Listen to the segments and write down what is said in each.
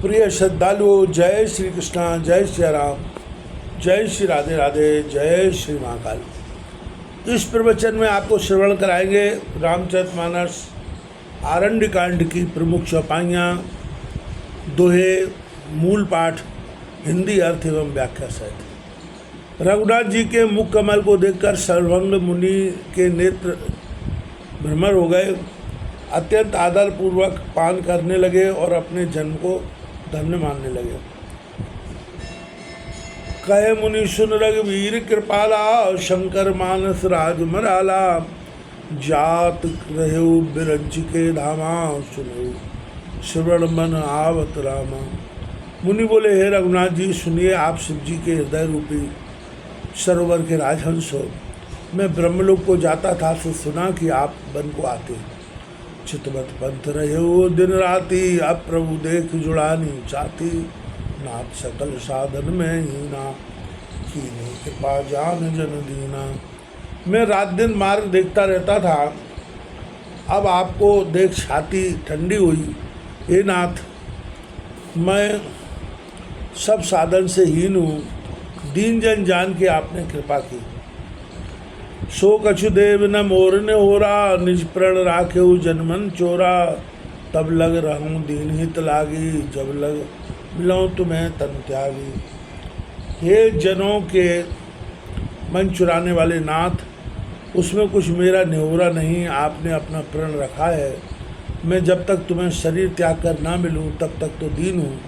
प्रिय श्रद्धालुओं, जय श्री कृष्णा, जय श्री राम, जय श्री राधे राधे, जय श्री महाकाल। इस प्रवचन में आपको श्रवण कराएंगे रामचरितमानस आरण्य कांड की प्रमुख चौपाइयाँ, दोहे, मूल पाठ, हिंदी अर्थ एवं व्याख्या सहित। रघुनाथ जी के मुख कमल को देखकर सर्वभंग मुनि के नेत्र भ्रमर हो गए, अत्यंत आदर पूर्वक पान करने लगे और अपने जन्म को धन्य मानने लगे। कहे मुनि सुन रघुवीर कृपाला, शंकर मानस राजमराला, जात रहे बिरंच के धामा, सुनो श्रवण मन आवत रामा। मुनि बोले, हे रघुनाथ जी, सुनिए, आप शिव जी के हृदय रूपी सरोवर के राजहंस हो। मैं ब्रह्मलोक को जाता था तो सुना कि आप वन को आते, चितमत पंथ रहे हो दिन राती, अब प्रभु देख जुड़ानी चाहती, नाथ सकल साधन में हीना, कीनी कृपा जान जन दीना। मैं रात दिन मार्ग देखता रहता था, अब आपको देख छाती ठंडी हुई। हे नाथ, मैं सब साधन से हीन हूँ, दीन जन जान के आपने कृपा की। सो कछु देव न मोर ने होरा, निज प्रण राखे जनमन चोरा, तब लग रहूं दीन हित लागी, जब लग मिलूं तुम्हें तन त्यागी। हे जनों के मन चुराने वाले नाथ, उसमें कुछ मेरा निहोरा नहीं, आपने अपना प्रण रखा है। मैं जब तक तुम्हें शरीर त्याग कर ना मिलूं तब तक तो दीन हूँ,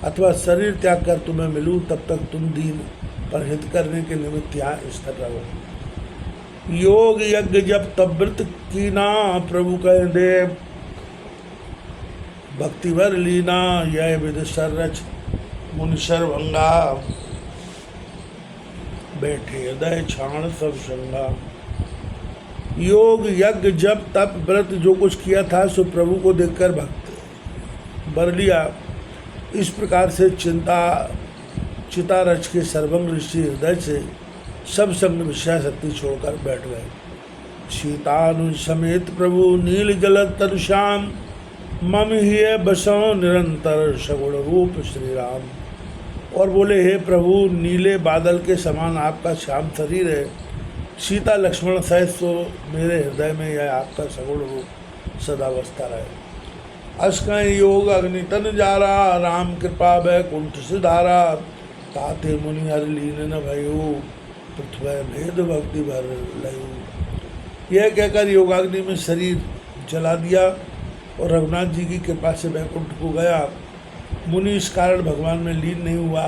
अथवा शरीर त्याग कर तुम्हें मिलूं तब तक तुम दीन पर हित करने के निमित्त यहाँ स्थिर रहो। योग यज्ञ जब तब व्रत कीना, प्रभु कह दे भक्ति भर लीना, यह विद सररच मुनि सर्वभंगा, बैठे हृदय छाण सब संगा। योग यज्ञ जब तप व्रत जो कुछ किया था सो प्रभु को देखकर भक्त बर लिया। इस प्रकार से चिता रच के सर्वंग ऋषि हृदय से सब संग विषय शक्ति छोड़कर बैठ गए। सीतानु समेत प्रभु नील जल तनु श्याम, मम हिय बसों निरंतर सगुण रूप श्री राम। और बोले, हे प्रभु, नीले बादल के समान आपका श्याम शरीर है, सीता लक्ष्मण सहित तो मेरे हृदय में यह आपका सगुण रूप सदा बसता रहे। अस्कय योग अग्नि तन जारा, राम कृपा वैकुंठ सिधारा, ताते मुनि हर लीन न भयो, पृथ्वी भेद भक्ति भर लयू। यह कहकर योगाग्नि में शरीर जला दिया और रघुनाथ जी की कृपा से वैकुंठ को गया। मुनि इस कारण भगवान में लीन नहीं हुआ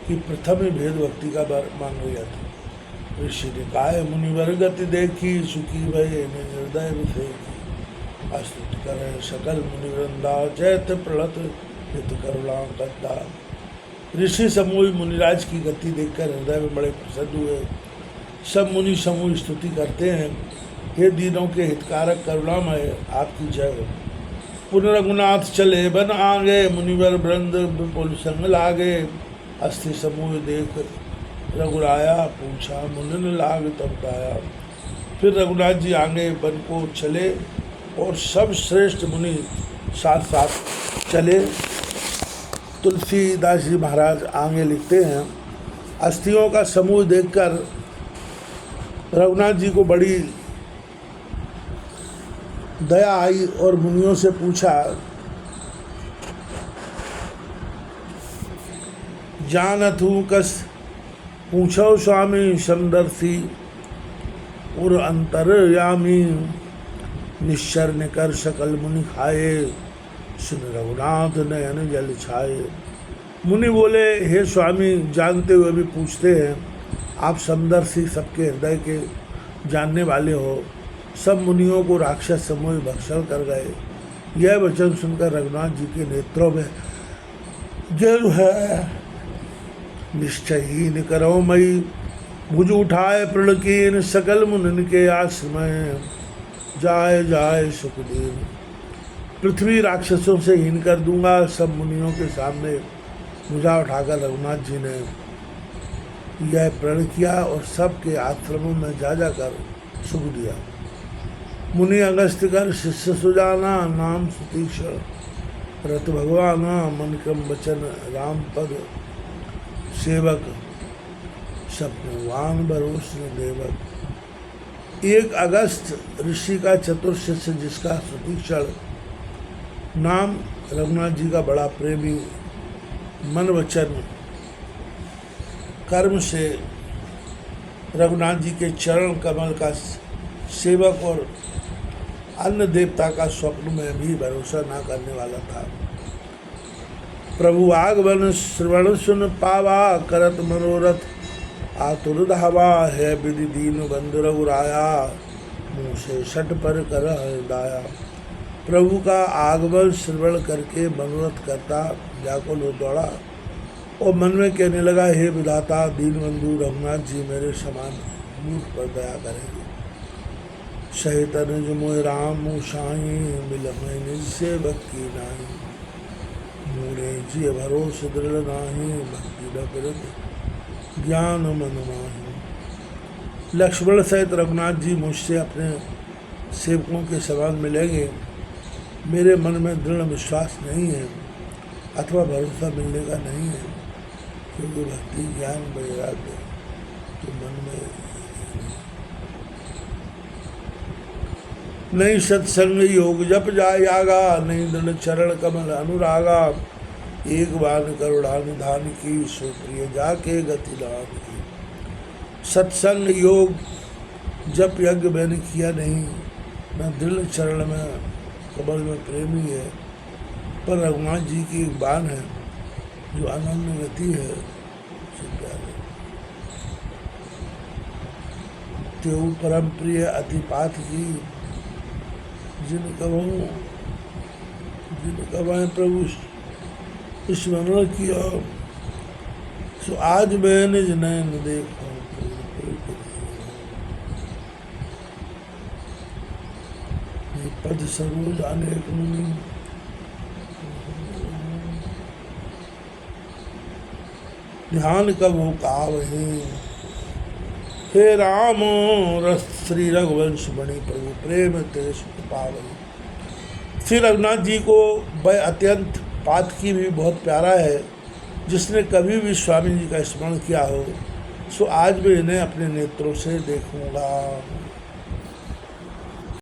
कि प्रथम ही भेद भक्ति का वर मान गया था। ऋषि ने कहा, मुनिवर गति देखी, सुखी भय हृदय विषेखी, अस्तुत करे सकल मुनिवृंदा, जयत प्रणत हित करुणा कद्दा। ऋषि समूह मुनिराज की गति देखकर हृदय में बड़े प्रसन्न हुए। सब मुनि समूह स्तुति करते हैं, हे दीनों के हितकारक करुणामय, आपकी जय हो। पुनः रघुनाथ चले बन आगे, मुनिवर वृंद विपुल संग लागे, अस्थि समूह देख रघुराया, पूछा मुनिन लाग तब गाया। फिर रघुनाथ जी आगे वन को चले और सब श्रेष्ठ मुनि साथ साथ चले। तुलसीदास जी महाराज आगे लिखते हैं, अस्थियों का समूह देखकर रघुनाथ जी को बड़ी दया आई और मुनियों से पूछा, जानत हूँ कस पूछो स्वामी, समदर्शी उर अंतरयामी, निश्चर ने कर सकल मुनि खाए, सुन रघुनाथ नयन जल छाए। मुनि बोले, हे स्वामी, जानते हुए भी पूछते हैं, आप समदर्शी, सबके हृदय के जानने वाले हो। सब मुनियों को राक्षस समूह भक्षण कर गए। यह वचन सुनकर रघुनाथ जी के नेत्रों में जल है। निश्चयहीन करो मई, भुज उठाए प्रण कीन, सकल मुनिन के आश्रमय, जाए जाए सुखदीन। पृथ्वी राक्षसों से हीन कर दूंगा। सब मुनियों के सामने भुजा उठाकर रघुनाथ जी ने यह प्रण किया और सबके आश्रमों में जा जाकर सुख दिया। मुनि अगस्त्य कर शिष्य सुजाना, नाम सुतीक्षण रत भगवाना मन कम वचन राम पद सेवक सपनवान भरोस देवक। 1 अगस्त ऋषि का चतुर शिष्य जिसका सुतीक्षण नाम रघुनाथ जी का बड़ा प्रेमी, मन वचन कर्म से रघुनाथ जी के चरण कमल का सेवक और अन्य देवता का स्वप्न में भी भरोसा ना करने वाला था। प्रभु आगमन श्रवण सुन पावा, करत मनोरथ आतुर धावा, है विधि दीन बंधु रघुराया, मुँह से सट पर कर दाया। प्रभु का आगमन श्रवण करके मनोरथ करता व्याकुल हो दौड़ा और मन में कहने लगा, हे विधाता दीन बंधु रघुनाथ जी मेरे समान मूर्ख पर दया करेंगे। सहित अनुज मोह राम साई, मिलमय निज से भक्ति नाही, मूढ़े जी भरोस दृढ़ नाही, भक्ति न करत ज्ञान मन माही। लक्ष्मण सहित रघुनाथ जी मुझसे अपने सेवकों के समान मिलेंगे, मेरे मन में दृढ़ विश्वास नहीं है अथवा भरोसा मिलने का नहीं है, क्योंकि भक्ति ज्ञान वैराग्य तो मन में नहीं। सत्संग योग जप जाय आगा, नहीं दृढ़ चरण कमल अनुरागा, एक बार करुणा निधान की, सो प्रिय जाके गति दान की। सत्संग योग जप यज्ञ मैंने किया नहीं, न दृढ़ चरण में कमल में प्रेमी है, पर रघुनाथ जी की एक बाण है जो अनन्य गति है, त्यो परम प्रिय अति पाथ की, जिन कब प्रभु स्मरण किया, सो आज मैंने नैन देखा। पद सरोज अनेक मुनि, ध्यान कब हो कावहि, हे राम रस श्री रघुवंश बणी, प्रभु प्रेम तेरे सुख पावहि। श्री रघुनाथ जी को वह अत्यंत पातकी भी बहुत प्यारा है, जिसने कभी भी स्वामी जी का स्मरण किया हो, सो आज भी इन्हें अपने नेत्रों से देखूंगा।